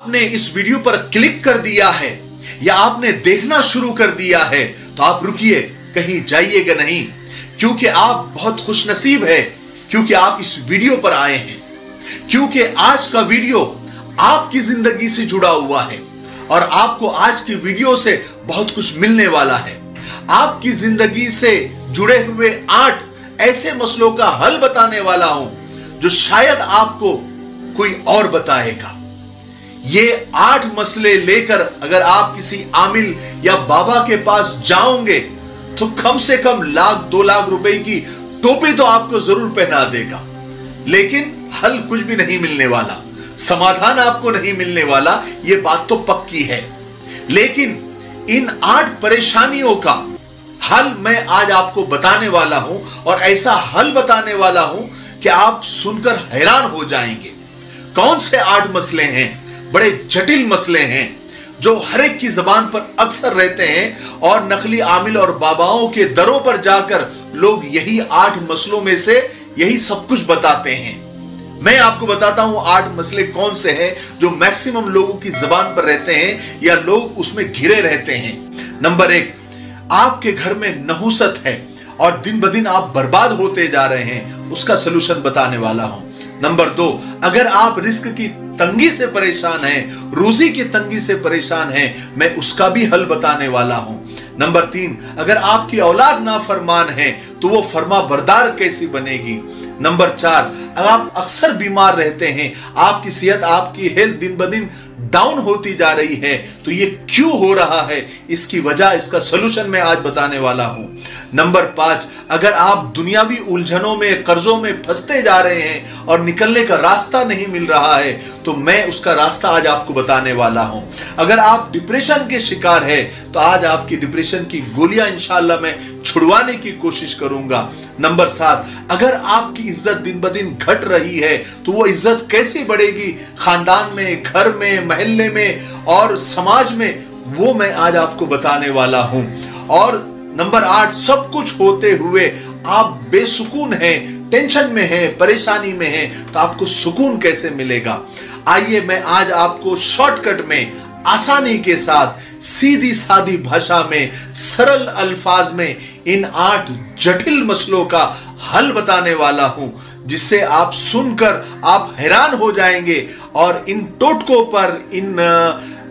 आपने इस वीडियो पर क्लिक कर दिया है या आपने देखना शुरू कर दिया है तो आप रुकिए, कहीं जाइएगा नहीं, क्योंकि आप बहुत खुशनसीब है क्योंकि आप इस वीडियो पर आए हैं। क्योंकि आज का वीडियो आपकी जिंदगी से जुड़ा हुआ है और आपको आज की वीडियो से बहुत कुछ मिलने वाला है। आपकी जिंदगी से जुड़े हुए 8 ऐसे मसलों का हल बताने वाला हूं जो शायद आपको कोई और बताएगा। ये 8 मसले लेकर अगर आप किसी आमिल या बाबा के पास जाओगे तो कम से कम 1-2 लाख रुपए की टोपी तो आपको जरूर पहना देगा, लेकिन हल कुछ भी नहीं मिलने वाला, समाधान आपको नहीं मिलने वाला, ये बात तो पक्की है। लेकिन इन 8 परेशानियों का हल मैं आज आपको बताने वाला हूं और ऐसा हल बताने वाला हूं कि आप सुनकर हैरान हो जाएंगे। कौन से 8 मसले हैं? बड़े जटिल मसले हैं जो हर एक की जबान पर अक्सर रहते हैं और नकली आमिल और बाबाओं के दरों पर जाकर लोग यही 8 मसलों में से यही सब कुछ बताते हैं। मैं आपको बताता हूं 8 मसले कौन से हैं जो मैक्सिमम लोगों की जबान पर रहते हैं या लोग उसमें घिरे रहते हैं। नंबर 1, आपके घर में नहुसत है और दिन ब दिन आप बर्बाद होते जा रहे हैं, उसका सलूशन बताने वाला हूं। नंबर 2, अगर आप रिस्क की तंगी से परेशान हैं, रोजी की तंगी से परेशान हैं, मैं उसका भी हल बताने वाला हूं। नंबर 3, अगर आपकी औलाद नाफरमान है तो वो फर्मा बरदार कैसी बनेगी। नंबर 4, अगर आप अक्सर बीमार रहते हैं, आपकी सेहत, आपकी हेल्थ दिन ब दिन डाउन होती जा रही है, तो ये क्यों हो रहा है, इसकी वजह, इसका सलूशन मैं आज बताने वाला हूं। नंबर 5, अगर आप दुनियावी उलझनों में, कर्जों में फंसते जा रहे हैं और निकलने का रास्ता नहीं मिल रहा है, तो मैं उसका रास्ता आज आपको बताने वाला हूं। अगर आप डिप्रेशन के शिकार है तो आज आपकी डिप्रेशन की गोलियां इंशाअल्लाह मैं छुड़वाने की कोशिश करूंगा। नंबर 7, अगर आपकी इज्जत दिन ब दिन घट रही है तो वो इज्जत कैसे बढ़ेगी खानदान में, घर में, महल्ले में और समाज में, वो मैं आज आपको बताने वाला हूं। और नंबर 8, सब कुछ होते हुए आप बेसुकून हैं, टेंशन में हैं, परेशानी में हैं, तो आपको सुकून कैसे मिलेगा। आइए मैं आज आपको शॉर्टकट में, आसानी के साथ, सीधी सादी भाषा में, सरल अल्फाज में इन 8 जटिल मसलों का हल बताने वाला हूं, जिससे आप सुनकर आप हैरान हो जाएंगे और इन टोटकों पर, इन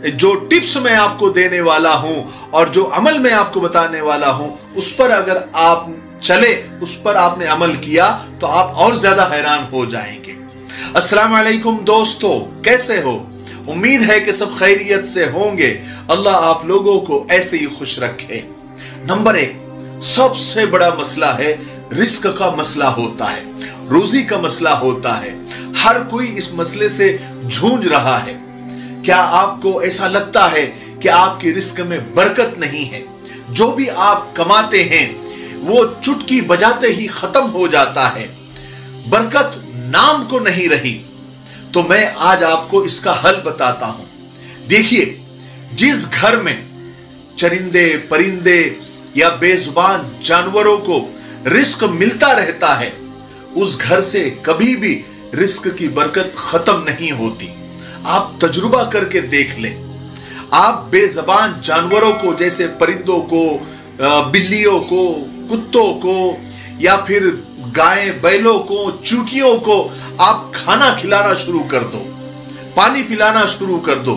जो टिप्स मैं आपको देने वाला हूं और जो अमल मैं आपको बताने वाला हूं, उस पर अगर आप चले, उस पर आपने अमल किया तो आप और ज्यादा हैरान हो जाएंगे। अस्सलाम वालेकुम दोस्तों, कैसे हो? उम्मीद है कि सब खैरियत से होंगे। अल्लाह आप लोगों को ऐसे ही खुश रखे। नंबर 1, सबसे बड़ा मसला है, रिस्क का मसला होता है, रोजी का मसला होता है। हर कोई इस मसले से जूझ रहा है। क्या आपको ऐसा लगता है कि आपकी रिस्क में बरकत नहीं है? जो भी आप कमाते हैं वो चुटकी बजाते ही खत्म हो जाता है, बरकत नाम को नहीं रही। तो मैं आज आपको इसका हल बताता हूं। देखिए, जिस घर में चरिंदे, परिंदे या बेजुबान जानवरों को रिस्क मिलता रहता है, उस घर से कभी भी रिस्क की बरकत खत्म नहीं होती। आप तजुर्बा करके देख लें। आप बेजुबान जानवरों को, जैसे परिंदों को, बिल्लियों को, कुत्तों को या फिर गाय, बैलों को, चूटियों को आप खाना खिलाना शुरू कर दो, पानी पिलाना शुरू कर दो।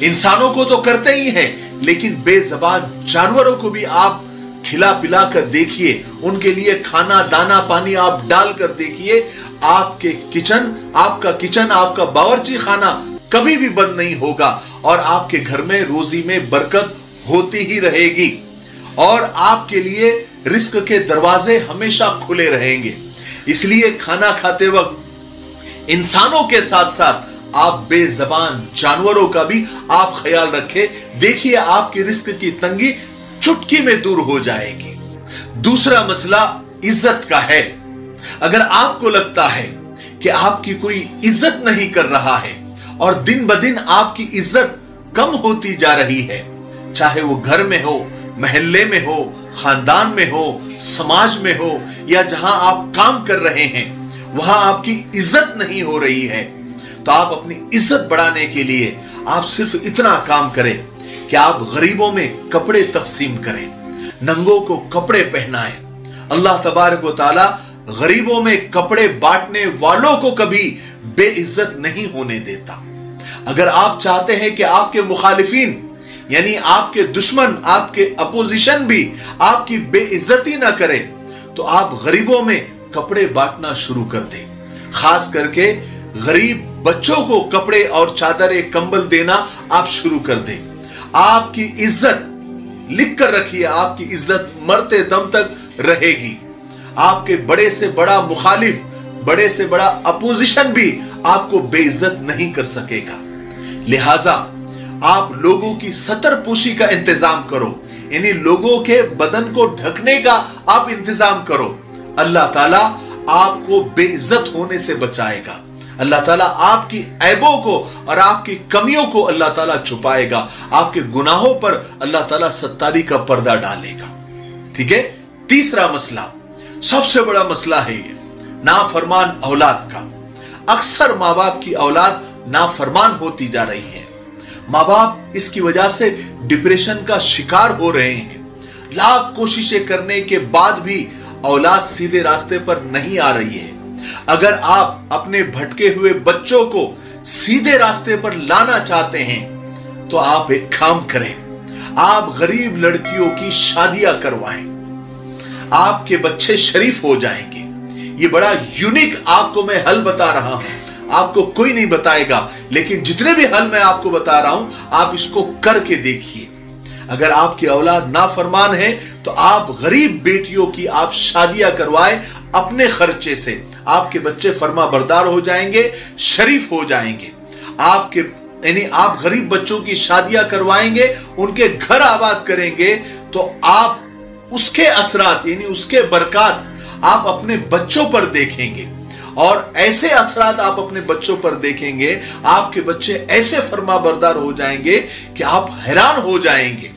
इंसानों को तो करते ही हैं, लेकिन बेजुबान जानवरों को भी आप खिला पिला कर देखिए, उनके लिए खाना, दाना, पानी आप डाल कर देखिए। आपके किचन, आपका बावर्ची खाना कभी भी बंद नहीं होगा और आपके घर में रोजी में बरकत होती ही रहेगी और आपके लिए रिस्क के दरवाजे हमेशा खुले रहेंगे। इसलिए खाना खाते वक्त इंसानों के साथ साथ आप बेजुबान जानवरों का भी आप ख्याल रखें। देखिए, आपकी रिस्क की तंगी चुटकी में दूर हो जाएगी। दूसरा मसला इज्जत का है। अगर आपको लगता है कि आपकी कोई इज्जत नहीं कर रहा है और दिन ब दिन आपकी इज्जत कम होती जा रही है, चाहे वो घर में हो, महल्ले में हो, खानदान में हो, समाज में हो या जहां आप काम कर रहे हैं, वहां आपकी इज्जत नहीं हो रही है, तो आप अपनी इज्जत बढ़ाने के लिए आप सिर्फ इतना काम करें कि आप गरीबों में कपड़े तकसीम करें, नंगों को कपड़े पहनाएं। अल्लाह तबारक व तआला गरीबों में कपड़े बांटने वालों को कभी बेइज्जत नहीं होने देता। अगर आप चाहते हैं कि आपके मुखालिफिन यानी आपके दुश्मन, आपके अपोजिशन भी आपकी बेइज्जती ना करें, तो आप गरीबों में कपड़े बांटना शुरू कर दें। खास करके गरीब बच्चों को कपड़े और चादरें, कंबल देना आप शुरू कर दें। आपकी इज्जत लिख कर रखिए, आपकी इज्जत मरते दम तक रहेगी। आपके बड़े से बड़ा मुखालिफ, बड़े से बड़ा अपोजिशन भी आपको बेइज्जत नहीं कर सकेगा। लिहाजा आप लोगों की सतरपोशी का इंतजाम करो, यानी लोगों के बदन को ढकने का आप इंतजाम करो। अल्लाह ताला आपको बेइज्जत होने से बचाएगा। अल्लाह ताला आपकी ऐबों को और आपकी कमियों को अल्लाह ताला छुपाएगा। आपके गुनाहों पर अल्लाह ताला सत्तारी का पर्दा डालेगा। ठीक है। तीसरा मसला, सबसे बड़ा मसला है ये नाफरमान औलाद का। अक्सर माँ बाप की औलाद नाफरमान होती जा रही है। माँ बाप इसकी वजह से डिप्रेशन का शिकार हो रहे हैं। लाख कोशिशें करने के बाद भी औलाद सीधे रास्ते पर नहीं आ रही है। अगर आप अपने भटके हुए बच्चों को सीधे रास्ते पर लाना चाहते हैं तो आप एक काम करें, आप गरीब लड़कियों की शादियां करवाएं, आपके बच्चे शरीफ हो जाएंगे। ये बड़ा यूनिक आपको मैं हल बता रहा हूं, आपको कोई नहीं बताएगा, लेकिन जितने भी हल मैं आपको बता रहा हूं आप इसको करके देखिए। अगर आपकी औलाद नाफरमान है तो आप गरीब बेटियों की आप शादियां करवाएं अपने खर्चे से। आपके बच्चे फर्मा बरदार हो जाएंगे, शरीफ हो जाएंगे। आपके यानी आप गरीब बच्चों की शादियां करवाएंगे, उनके घर आबाद करेंगे, तो आप उसके असरात यानी उसके बरकत आप अपने बच्चों पर देखेंगे। और ऐसे असरात आप अपने बच्चों पर देखेंगे, आपके बच्चे ऐसे फर्मा बरदार हो जाएंगे कि आप हैरान हो जाएंगे।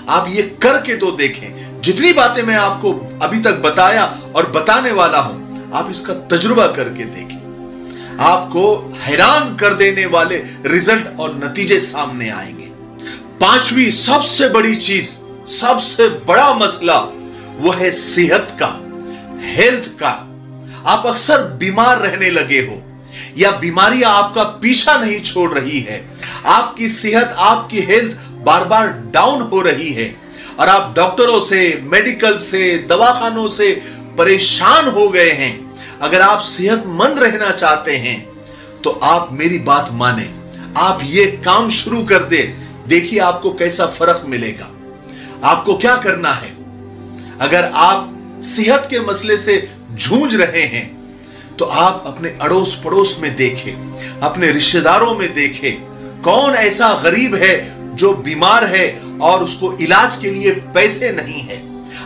आप ये करके तो देखें। जितनी बातें मैं आपको अभी तक बताया और बताने वाला हूं, आप इसका तजुर्बा करके देखें। आपको हैरान कर देने वाले रिजल्ट और नतीजे सामने आएंगे। पांचवी सबसे बड़ी चीज, सबसे बड़ा मसला वो है सेहत का, हेल्थ का। आप अक्सर बीमार रहने लगे हो या बीमारियां आपका पीछा नहीं छोड़ रही है। आपकी सेहत, आपकी हेल्थ बार बार डाउन हो रही है और आप डॉक्टरों से, मेडिकल से, दवाखानों से परेशान हो गए हैं। अगर आप सेहतमंद रहना चाहते हैं तो आप मेरी बात माने, आप ये काम शुरू कर दे। देखिए आपको कैसा फर्क मिलेगा। आपको क्या करना है, अगर आप सेहत के मसले से जूझ रहे हैं तो आप अपने अड़ोस पड़ोस में देखें, अपने रिश्तेदारों में देखें, कौन ऐसा गरीब है जो बीमार है और उसको इलाज के लिए पैसे नहीं है।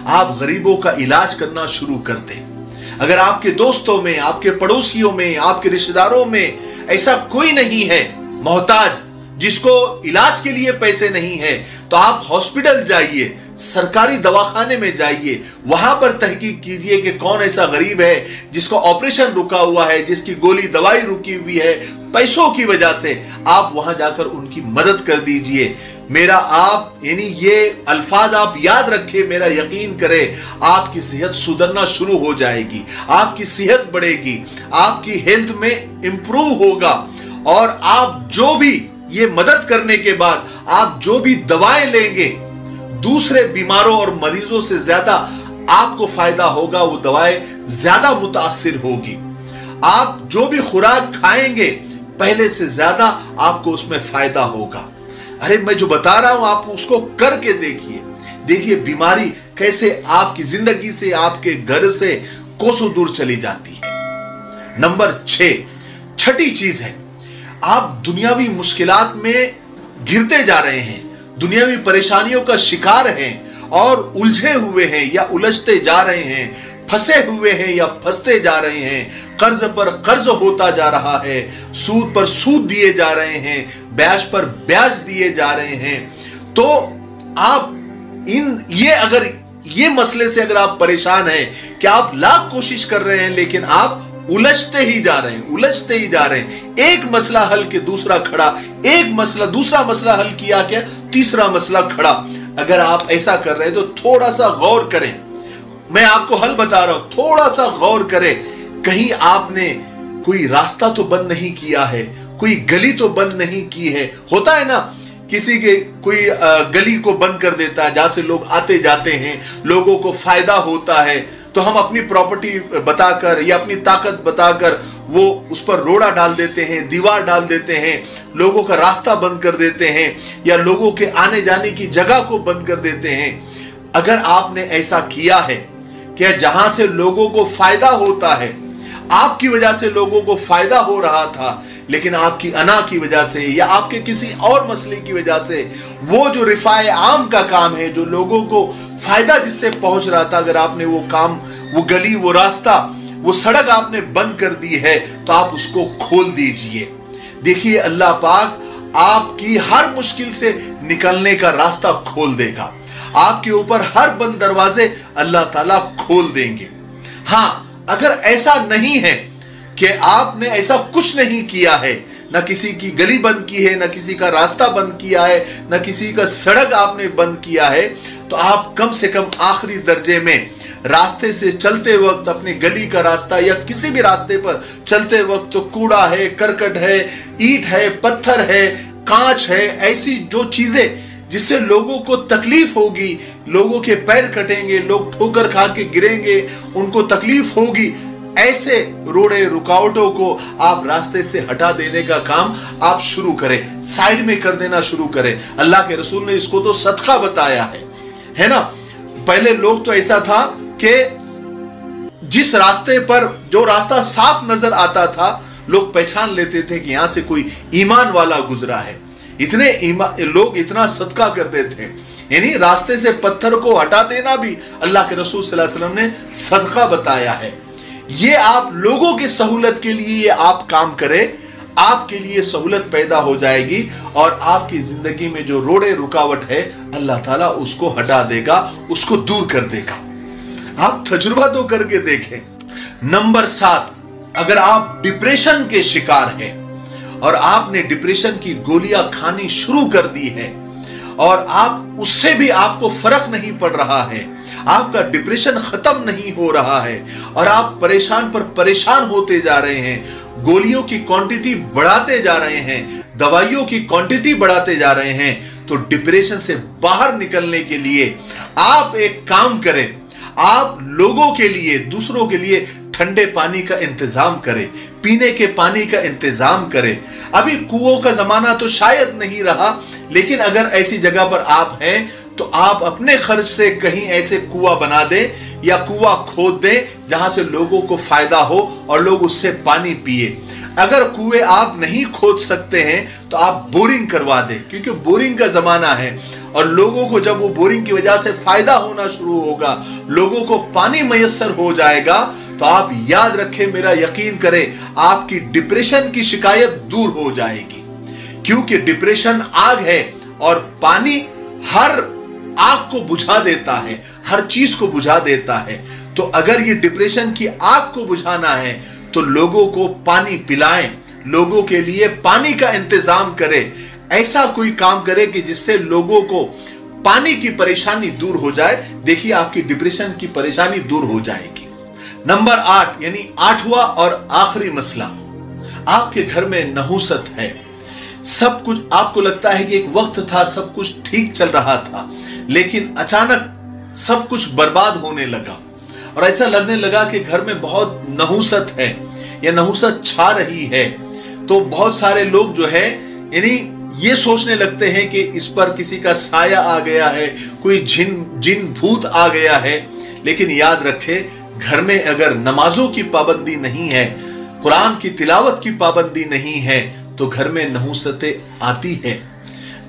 आप गरीबों का इलाज करना शुरू कर दें। अगर आपके दोस्तों में, आपके पड़ोसियों में, आपके रिश्तेदारों में ऐसा कोई नहीं है मोहताज जिसको इलाज के लिए पैसे नहीं है, तो आप हॉस्पिटल जाइए, सरकारी दवाखाने में जाइए, वहां पर तहकीक कीजिए कि कौन ऐसा गरीब है जिसको ऑपरेशन रुका हुआ है, जिसकी गोली दवाई रुकी हुई है पैसों की वजह से। आप वहां जाकर उनकी मदद कर दीजिए। मेरा आप यानी ये अल्फाज आप याद रखें, मेरा यकीन करें, आपकी सेहत सुधरना शुरू हो जाएगी, आपकी सेहत बढ़ेगी, आपकी हेल्थ में इंप्रूव होगा और आप जो भी ये मदद करने के बाद आप जो भी दवाएं लेंगे, दूसरे बीमारों और मरीजों से ज्यादा आपको फायदा होगा, वो दवाएं ज्यादा मुतासिर होगी। आप जो भी खुराक खाएंगे पहले से ज्यादा आपको उसमें फायदा होगा। अरे मैं जो बता रहा हूं आप उसको करके देखिए। देखिए बीमारी कैसे आपकी जिंदगी से, आपके घर से कोसों दूर चली जाती है। नंबर 6, छठी चीज है, आप दुनियावी मुश्किलात में घिरते जा रहे हैं, दुनियावी परेशानियों का शिकार हैं और उलझे हुए हैं या उलझते जा रहे हैं, फंसे हुए हैं या फंसते जा रहे हैं, कर्ज पर कर्ज होता जा रहा है, सूद पर सूद दिए जा रहे हैं, ब्याज पर ब्याज दिए जा रहे हैं। तो आप अगर ये मसले से अगर आप परेशान हैं कि आप लाख कोशिश कर रहे हैं लेकिन आप उलझते ही जा रहे हैं, उलझते ही जा रहे हैं, एक मसला हल के दूसरा खड़ा, एक मसला, दूसरा मसला हल किया क्या, तीसरा मसला खड़ा। अगर आप ऐसा कर रहे हैं तो थोड़ा सा गौर करें, मैं आपको हल बता रहा हूं, थोड़ा सा गौर करें, कहीं आपने कोई रास्ता तो बंद नहीं किया है, कोई गली तो बंद नहीं की है। होता है ना, किसी के कोई गली को बंद कर देता है जहां से लोग आते जाते हैं, लोगों को फायदा होता है, तो हम अपनी प्रॉपर्टी बताकर या अपनी ताकत बताकर वो उस पर रोड़ा डाल देते हैं, दीवार डाल देते हैं, लोगों का रास्ता बंद कर देते हैं, या लोगों के आने जाने की जगह को बंद कर देते हैं। अगर आपने ऐसा किया है कि जहां से लोगों को फायदा होता है, आपकी वजह से लोगों को फायदा हो रहा था, लेकिन आपकी अना की वजह से या आपके किसी और मसले की वजह से वो जो रिफाए आम का काम है, जो लोगों को फायदा जिससे पहुंच रहा था, अगर आपने वो काम, वो गली, वो रास्ता, वो सड़क आपने बंद कर दी है, तो आप उसको खोल दीजिए। देखिए, अल्लाह पाक आपकी हर मुश्किल से निकलने का रास्ता खोल देगा, आपके ऊपर हर बंद दरवाजे अल्लाह ताला खोल देंगे। हाँ, अगर ऐसा नहीं है कि आपने ऐसा कुछ नहीं किया है, ना किसी की गली बंद की है, ना किसी का रास्ता बंद किया है, ना किसी का सड़क आपने बंद किया है, तो आप कम से कम आखिरी दर्जे में रास्ते से चलते वक्त, अपने गली का रास्ता या किसी भी रास्ते पर चलते वक्त, तो कूड़ा है, करकट है, ईंट है, पत्थर है, कांच है, ऐसी जो चीजें जिससे लोगों को तकलीफ होगी, लोगों के पैर कटेंगे, लोग ठोकर खा के गिरेंगे, उनको तकलीफ होगी, ऐसे रोड़े रुकावटों को आप रास्ते से हटा देने का काम आप शुरू करें, साइड में कर देना शुरू करें। अल्लाह के रसूल ने इसको तो सदका बताया है ना। पहले लोग तो ऐसा था कि जिस रास्ते पर, जो रास्ता साफ नजर आता था, लोग पहचान लेते थे कि यहां से कोई ईमान वाला गुजरा है। इतने लोग इतना सदका करते थे, यानी रास्ते से पत्थर को हटा देना भी अल्लाह के रसूल सल्लल्लाहु अलैहि वसल्लम ने सदका बताया है। ये आप लोगों की सहूलत के लिए ये आप काम करें, आपके लिए सहूलत पैदा हो जाएगी और आपकी जिंदगी में जो रोड़े रुकावट है, अल्लाह ताला उसको हटा देगा, उसको दूर कर देगा। आप तजुर्बा तो करके देखें। नंबर 7, अगर आप डिप्रेशन के शिकार हैं और आपने डिप्रेशन की गोलियां खानी शुरू कर दी है और आप उससे भी आपको फर्क नहीं पड़ रहा है, आपका डिप्रेशन खत्म नहीं हो रहा है और आप परेशान पर परेशान होते जा रहे हैं, गोलियों की क्वांटिटी बढ़ाते जा रहे हैं, दवाइयों की क्वांटिटी बढ़ाते जा रहे हैं, तो डिप्रेशन से बाहर निकलने के लिए आप एक काम करें, आप लोगों के लिए, दूसरों के लिए ठंडे पानी का इंतजाम करें, पीने के पानी का इंतजाम करें। अभी कुओं का जमाना तो शायद नहीं रहा, लेकिन अगर ऐसी जगह पर आप हैं तो आप अपने खर्च से कहीं ऐसे कुआं बना दें या कुआं खोद दें जहां से लोगों को फायदा हो और लोग उससे पानी पिए। अगर कुएं आप नहीं खोद सकते हैं तो आप बोरिंग करवा दें, क्योंकि बोरिंग का जमाना है और लोगों को जब वो बोरिंग की वजह से फायदा होना शुरू होगा, लोगों को पानी मयस्सर हो जाएगा, तो आप याद रखें, मेरा यकीन करें, आपकी डिप्रेशन की शिकायत दूर हो जाएगी। क्योंकि डिप्रेशन आग है और पानी हर आग को बुझा देता है, हर चीज को बुझा देता है। तो अगर ये डिप्रेशन की आग को बुझाना है तो लोगों को पानी पिलाएं, लोगों के लिए पानी का इंतजाम करें, ऐसा कोई काम करें कि जिससे लोगों को पानी की परेशानी दूर हो जाए। देखिए, आपकी डिप्रेशन की परेशानी दूर हो जाएगी। नंबर 8, यानी 8वां और आखिरी मसला, आपके घर में नहुसत है। सब कुछ आपको लगता है कि एक वक्त था सब कुछ ठीक चल रहा था, लेकिन अचानक सब कुछ बर्बाद होने लगा और ऐसा लगने लगा कि घर में बहुत नहुसत है या नहुसत छा रही है। तो बहुत सारे लोग जो है, यानी ये सोचने लगते हैं कि इस पर किसी का साया आ गया है, कोई जिन भूत आ गया है। लेकिन याद रखें, घर में अगर नमाजों की पाबंदी नहीं है, कुरान की तिलावत की पाबंदी नहीं है, तो घर में नहुसतें आती है,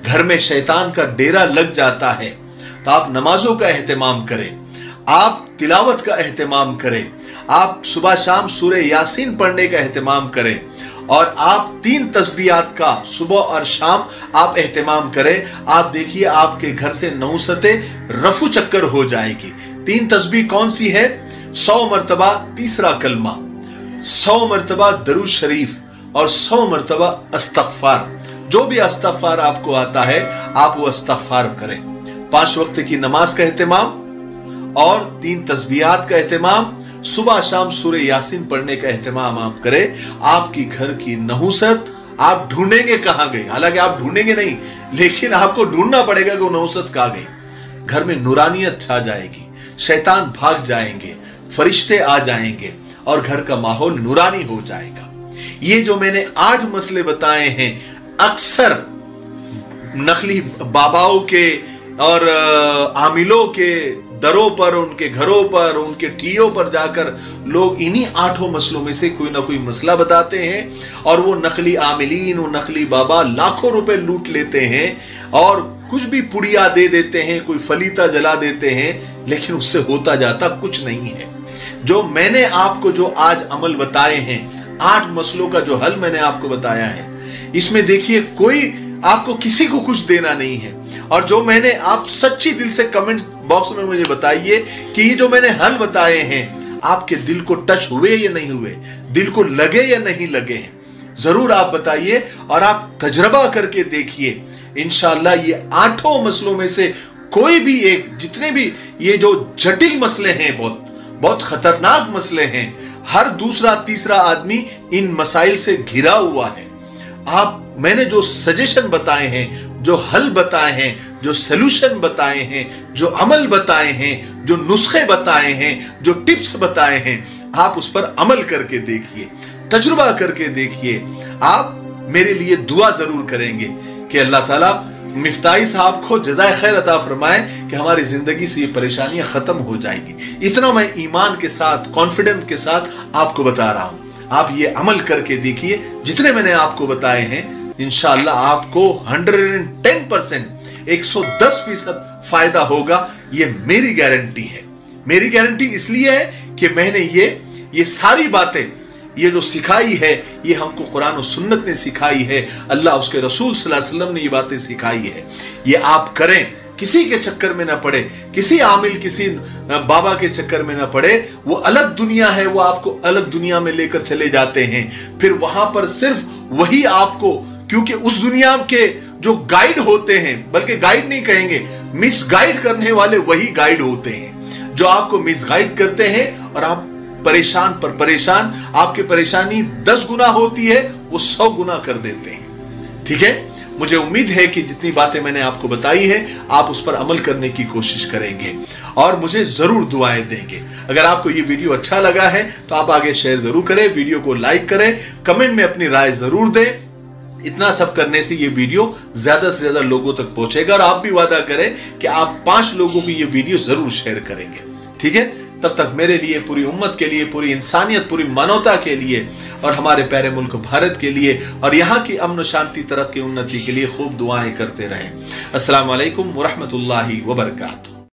घर में शैतान का डेरा लग जाता है। तो आप नमाजों का एहतमाम करें, आप तिलावत का एहतमाम करें, आप सुबह शाम सूरह यासीन पढ़ने का एहतमाम करें और आप 3 तस्बीहात का सुबह और शाम आप एहतमाम करें। आप देखिए, आपके घर से नहुसतें रफू चक्कर हो जाएगी। 3 तस्बीह कौन सी है? 100 मरतबा तीसरा कलमा, 100 मरतबा दरूद शरीफ और 100 मरतबा अस्तगफार। जो भी इस्तिग़फ़ार आपको आता है आप वो इस्तिग़फ़ार करें। 5 वक्त की नमाज का एहतमाम और 3 तस्बीहात का एहतमाम, सुबह शाम सूरह यासीन पढ़ने का एहतमाम आप करें। आपकी घर की नहुसत आप ढूंढेंगे कहां गई, हालांकि आप ढूंढेंगे नहीं, लेकिन आपको ढूंढना पड़ेगा कि वो नहुसत कहां गई। घर में नूरानियत छा जाएगी, शैतान भाग जाएंगे, फरिश्ते आ जाएंगे और घर का माहौल नूरानी हो जाएगा। ये जो मैंने 8 मसले बताए हैं, अक्सर नकली बाबाओं के और आमिलों के दरों पर, उनके घरों पर, उनके ठियों पर जाकर लोग इन्हीं 8 मसलों में से कोई ना कोई मसला बताते हैं और वो नकली आमिलीन, वो नकली बाबा लाखों रुपए लूट लेते हैं और कुछ भी पुड़िया दे देते हैं, कोई फलीता जला देते हैं, लेकिन उससे होता जाता कुछ नहीं है। जो मैंने आपको जो आज अमल बताए हैं, 8 मसलों का जो हल मैंने आपको बताया है, इसमें देखिए कोई आपको किसी को कुछ देना नहीं है। और जो मैंने आप सच्ची दिल से कमेंट बॉक्स में मुझे बताइए कि ये जो मैंने हल बताए हैं आपके दिल को टच हुए या नहीं हुए, दिल को लगे या नहीं लगे हैं, जरूर आप बताइए और आप तजर्बा करके देखिए। इंशाअल्लाह ये 8 मसलों में से कोई भी एक, जितने भी ये जो जटिल मसले हैं, बहुत खतरनाक मसले हैं, हर दूसरा तीसरा आदमी इन मसाइल से घिरा हुआ है। मैंने जो सजेशन बताए हैं, जो हल बताए हैं, जो सलूशन बताए हैं, जो अमल बताए हैं, जो नुस्खे बताए हैं, जो टिप्स बताए हैं, आप उस पर अमल करके देखिए, तजुर्बा करके देखिए। आप मेरे लिए दुआ जरूर करेंगे कि अल्लाह ताला मिफ्ताही साहब को जज़ाए खैर अता फरमाए कि हमारी जिंदगी से ये परेशानियां खत्म हो जाएंगी। इतना मैं ईमान के साथ, कॉन्फिडेंस के साथ आपको बता रहा हूं। आप ये अमल करके देखिए, जितने मैंने आपको बताए हैं, इंशाअल्लाह आपको 110%, 110% फायदा होगा। ये मेरी गारंटी है। मेरी गारंटी इसलिए है कि मैंने ये सारी बातें, ये जो सिखाई है, ये हमको कुरान और सुन्नत ने सिखाई है, अल्लाह उसके रसूल सल्लल्लाहु अलैहि वसल्लम ने ये बातें सिखाई है। ये आप करें, किसी के चक्कर में ना पड़े, किसी आमिल, किसी बाबा के चक्कर में ना पड़े। वो अलग दुनिया है, वो आपको अलग दुनिया में लेकर चले जाते हैं। फिर वहां पर सिर्फ वही आपको, क्योंकि उस दुनिया के जो गाइड होते हैं, बल्कि गाइड नहीं कहेंगे, मिस गाइड करने वाले वही गाइड होते हैं, जो आपको मिस गाइड करते हैं और आप परेशान पर परेशान, आपकी परेशानी 10 गुना होती है, वो 100 गुना कर देते हैं। ठीक है, मुझे उम्मीद है कि जितनी बातें मैंने आपको बताई हैं, आप उस पर अमल करने की कोशिश करेंगे और मुझे जरूर दुआएं देंगे। अगर आपको ये वीडियो अच्छा लगा है तो आप आगे शेयर जरूर करें, वीडियो को लाइक करें, कमेंट में अपनी राय जरूर दें। इतना सब करने से ये वीडियो ज्यादा से ज्यादा लोगों तक पहुंचेगा और आप भी वादा करें कि आप 5 लोगों को ये वीडियो जरूर शेयर करेंगे। ठीक है, तब तक मेरे लिए, पूरी उम्मत के लिए, पूरी इंसानियत, पूरी मानवता के लिए और हमारे प्यारे मुल्क भारत के लिए और यहाँ की अमन शांति, तरक्की, उन्नति के लिए खूब दुआएं करते रहें। अस्सलाम वालेकुम व रहमतुल्लाहि व बरकातुहू।